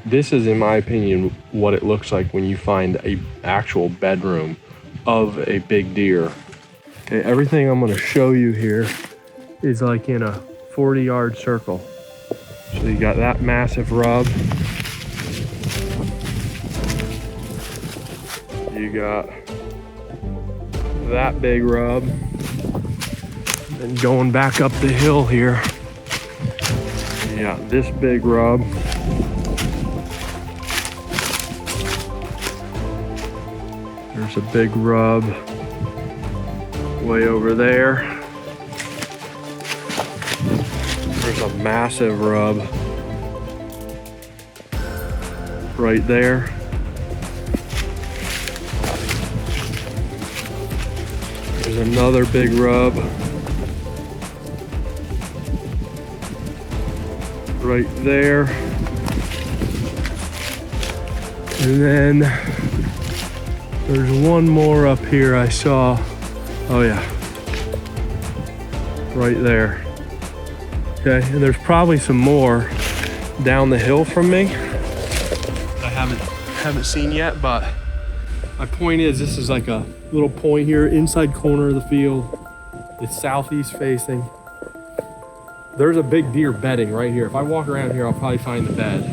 This is, in my opinion, what it looks like when you find a actual bedroom of a big deer. Okay, everything I'm gonna show you here is like in a 40-yard circle. So you got that massive rub. You got that big rub. And going back up the hill here, you got this big rub. There's a big rub way over there. There's a massive rub right there. There's another big rub right there. And then there's one more up here I saw. Oh yeah, right there. Okay, and there's probably some more down the hill from me that I haven't seen yet, but my point is this is like a little point here, inside corner of the field. It's southeast facing. There's a big deer bedding right here. If I walk around here, I'll probably find the bed.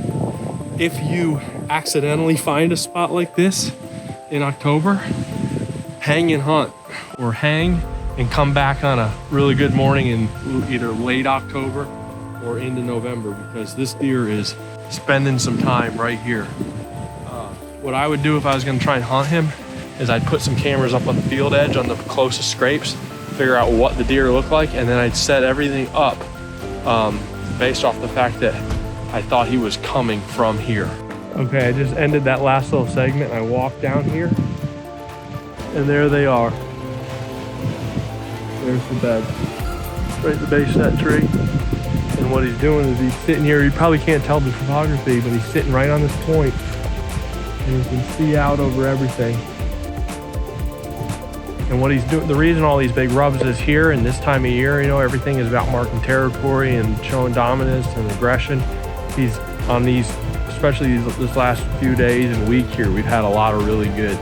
If you accidentally find a spot like this in October, hang and hunt, or hang and come back on a really good morning in either late October or into November, because this deer is spending some time right here. What I would do if I was gonna try and hunt him is I'd put some cameras up on the field edge on the closest scrapes, figure out what the deer look like, and then I'd set everything up based off the fact that I thought he was coming from here. Okay, I just ended that last little segment. I walked down here, and there they are. There's the bed, right at the base of that tree. And what he's doing is he's sitting here. You probably can't tell the photography, but he's sitting right on this point, and you can see out over everything. And what he's doing, the reason all these big rubs is here in this time of year, you know, everything is about marking territory and showing dominance and aggression. He's on these, especially this last few days and week here, we've had a lot of really good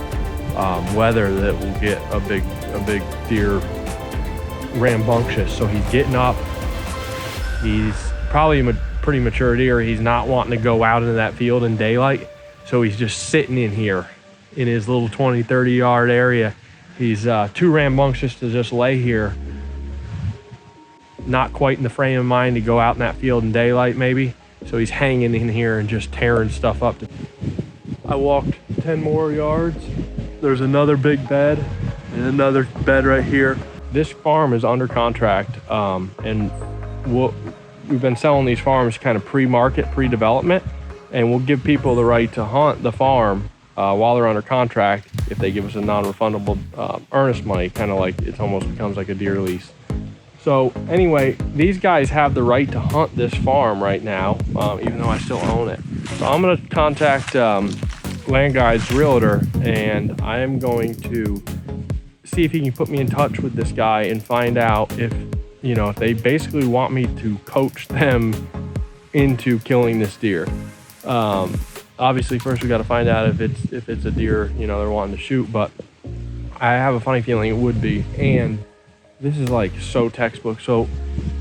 weather that will get a big deer rambunctious. So he's getting up. He's probably a pretty mature deer. He's not wanting to go out into that field in daylight. So he's just sitting in here in his little 20, 30 yard area. He's too rambunctious to just lay here. Not quite in the frame of mind to go out in that field in daylight maybe. So he's hanging in here and just tearing stuff up. I walked 10 more yards. There's another big bed and another bed right here. This farm is under contract, and we've been selling these farms kind of pre-market, pre-development, and we'll give people the right to hunt the farm while they're under contract if they give us a non-refundable earnest money, kind of like it almost becomes like a deer lease. So anyway, these guys have the right to hunt this farm right now, even though I still own it. So I'm gonna contact Land Guide's realtor, and I am going to see if he can put me in touch with this guy and find out if, you know, if they basically want me to coach them into killing this deer. Obviously first we got to find out if it's a deer, you know, they're wanting to shoot, but I have a funny feeling it would be. And this is like so textbook. So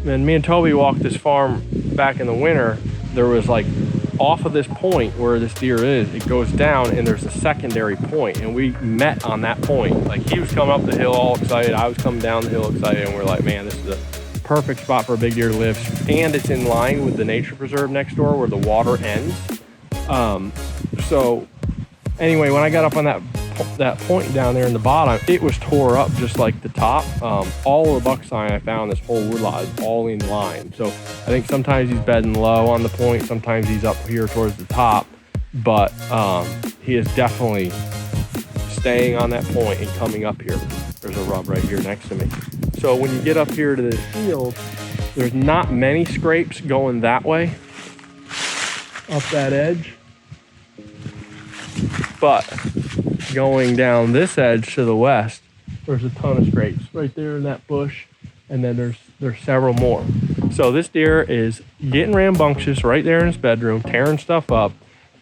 when me and Toby walked this farm back in the winter, there was like off of this point where this deer is, it goes down and there's a secondary point, and we met on that point. Like he was coming up the hill all excited, I was coming down the hill excited, and we're like, man, this is a perfect spot for a big deer to live. And it's in line with the nature preserve next door where the water ends. So anyway, when I got up on that point down there in the bottom, it was tore up just like the top. All of the buck sign I found this whole woodlot is all in line. So I think sometimes he's bedding low on the point, sometimes he's up here towards the top, but he is definitely staying on that point and coming up here. There's a rub right here next to me. So when you get up here to this field, there's not many scrapes going that way up that edge, but going down this edge to the west, there's a ton of scrapes right there in that bush, and then there's several more. So this deer is getting rambunctious right there in his bedroom, tearing stuff up,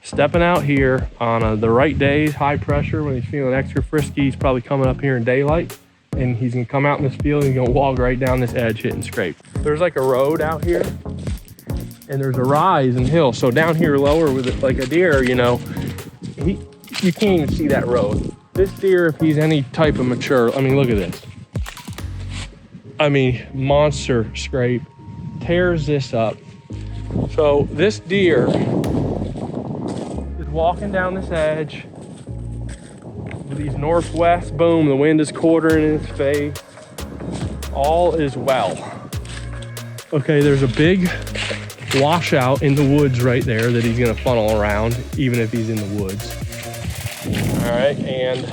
stepping out here on the right days, high pressure, when he's feeling extra frisky. He's probably coming up here in daylight, and he's gonna come out in this field and he's gonna walk right down this edge, hitting scrape. There's like a road out here, and there's a rise and hill. So down here lower with it, like a deer, you know, you can't even see that road. This deer, if he's any type of mature, I mean, look at this. I mean, monster scrape, tears this up. So this deer is walking down this edge with these northwest, boom, the wind is quartering in his face. All is well. Okay, there's a big washout in the woods right there that he's gonna funnel around, even if he's in the woods. All right, and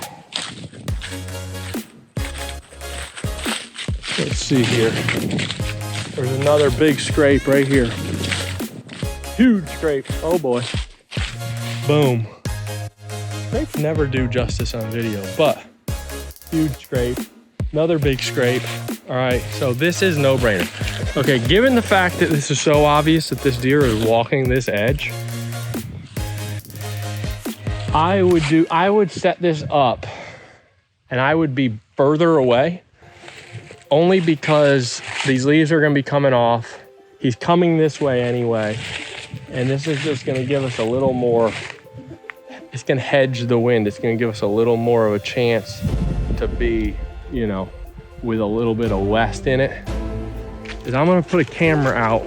let's see here. There's another big scrape right here. Huge scrape, oh boy. Boom. Scrapes never do justice on video, but huge scrape, another big scrape. All right, so this is no brainer. Okay, given the fact that this is so obvious that this deer is walking this edge, I would set this up and I would be further away, only because these leaves are gonna be coming off. He's coming this way anyway. And this is just gonna give us a little more, it's gonna hedge the wind. It's gonna give us a little more of a chance to be, you know, with a little bit of west in it. Is I'm gonna put a camera out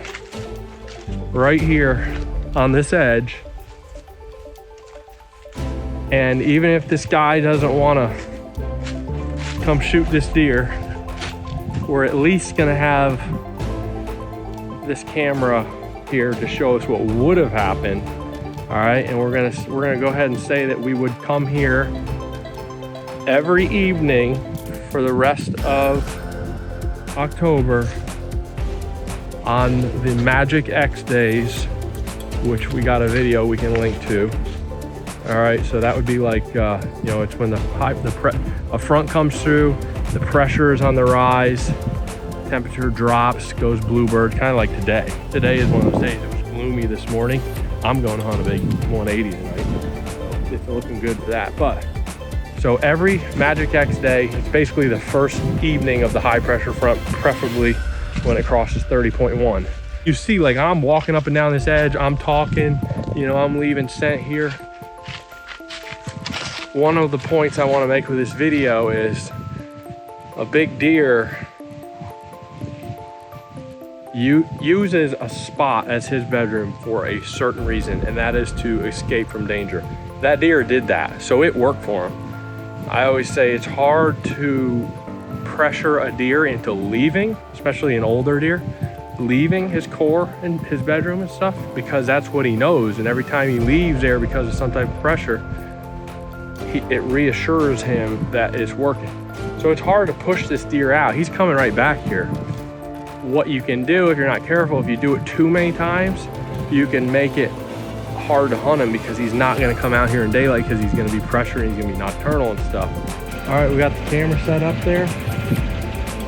right here on this edge. And even if this guy doesn't wanna come shoot this deer, we're at least gonna have this camera here to show us what would have happened. All right, and we're gonna go ahead and say that we would come here every evening for the rest of October on the Magic X days, which we got a video we can link to. All right, so that would be like, you know, it's when a front comes through, the pressure is on the rise, temperature drops, goes bluebird, kind of like today. Today is one of those days. It was gloomy this morning. I'm going to hunt a big 180 tonight, so it's looking good for that. But so every Magic X day, it's basically the first evening of the high pressure front, preferably when it crosses 30.1. You see, like, I'm walking up and down this edge, I'm talking, you know, I'm leaving scent here. One of the points I want to make with this video is a big deer uses a spot as his bedroom for a certain reason, and that is to escape from danger. That deer did that, so it worked for him. I always say it's hard to pressure a deer into leaving, especially an older deer, leaving his core and his bedroom and stuff, because that's what he knows. And every time he leaves there because of some type of pressure, it reassures him that it's working. So it's hard to push this deer out. He's coming right back here. What you can do, if you're not careful, if you do it too many times, you can make it hard to hunt him, because he's not going to come out here in daylight, because he's going to be pressured and he's going to be nocturnal and stuff. All right, we got the camera set up there,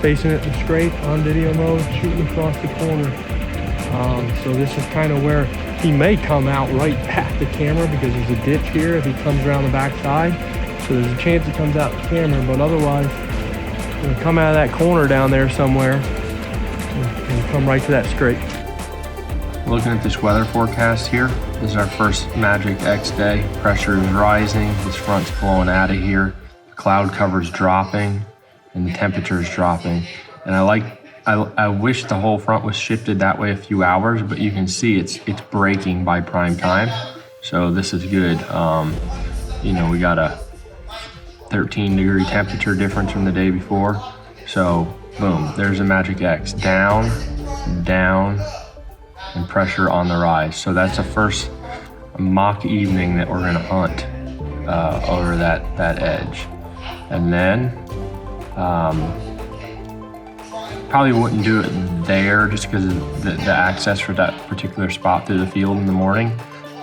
facing it to scrape on video mode, shooting across the corner. So this is kind of where he may come out right at the camera, because there's a ditch here if he comes around the back side. So there's a chance he comes out the camera, but otherwise, he'll come out of that corner down there somewhere and come right to that scrape. Looking at this weather forecast here, this is our first Magic X day. Pressure is rising, this front's blowing out of here, the cloud cover's dropping, and the temperature is dropping. And I wish the whole front was shifted that way a few hours, but you can see it's breaking by prime time. So this is good. You know, we got a 13-degree temperature difference from the day before. So boom, there's a Magic X. Down, down, and pressure on the rise. So that's the first mock evening that we're gonna hunt over that edge. And then probably wouldn't do it there just because of the access for that particular spot through the field in the morning,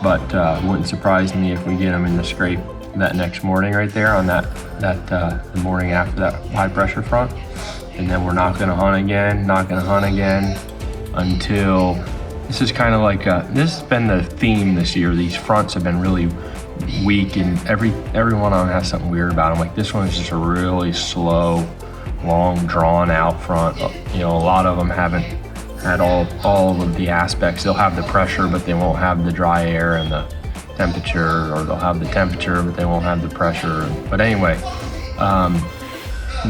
but wouldn't surprise me if we get them in the scrape that next morning right there on the morning after that high pressure front. And then we're not gonna hunt again until This is kind of like, this has been the theme this year. These fronts have been really weak, and every one of them has something weird about them. Like this one is just a really slow, long, drawn out front. You know, a lot of them haven't had all of the aspects. They'll have the pressure, but they won't have the dry air and the temperature, or they'll have the temperature, but they won't have the pressure. But anyway,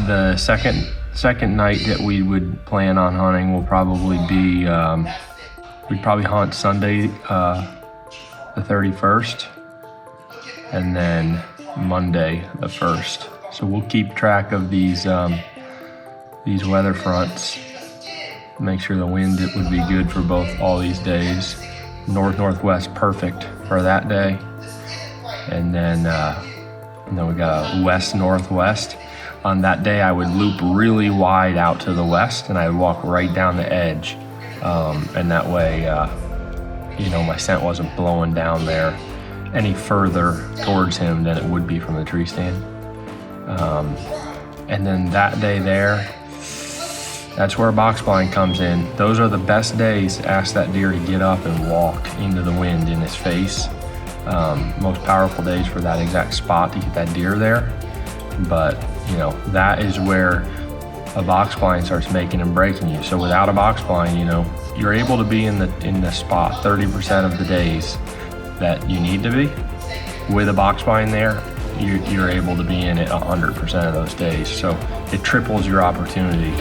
the second night that we would plan on hunting will probably be, we'd probably hunt Sunday, the 31st, and then Monday, the 1st. So we'll keep track of these weather fronts, make sure the wind would be good for all these days. North-northwest perfect for that day, and then we got a west-northwest. On that day, I would loop really wide out to the west, and I'd walk right down the edge, and that way, my scent wasn't blowing down there any further towards him than it would be from the tree stand. And then that day there, that's where a box blind comes in. Those are the best days to ask that deer to get up and walk into the wind in his face. Most powerful days for that exact spot to get that deer there. But, that is where a box blind starts making and breaking you. So without a box blind, you're able to be in the spot 30% of the days that you need to be. With a box blind there, you're able to be in it 100% of those days. So it triples your opportunity.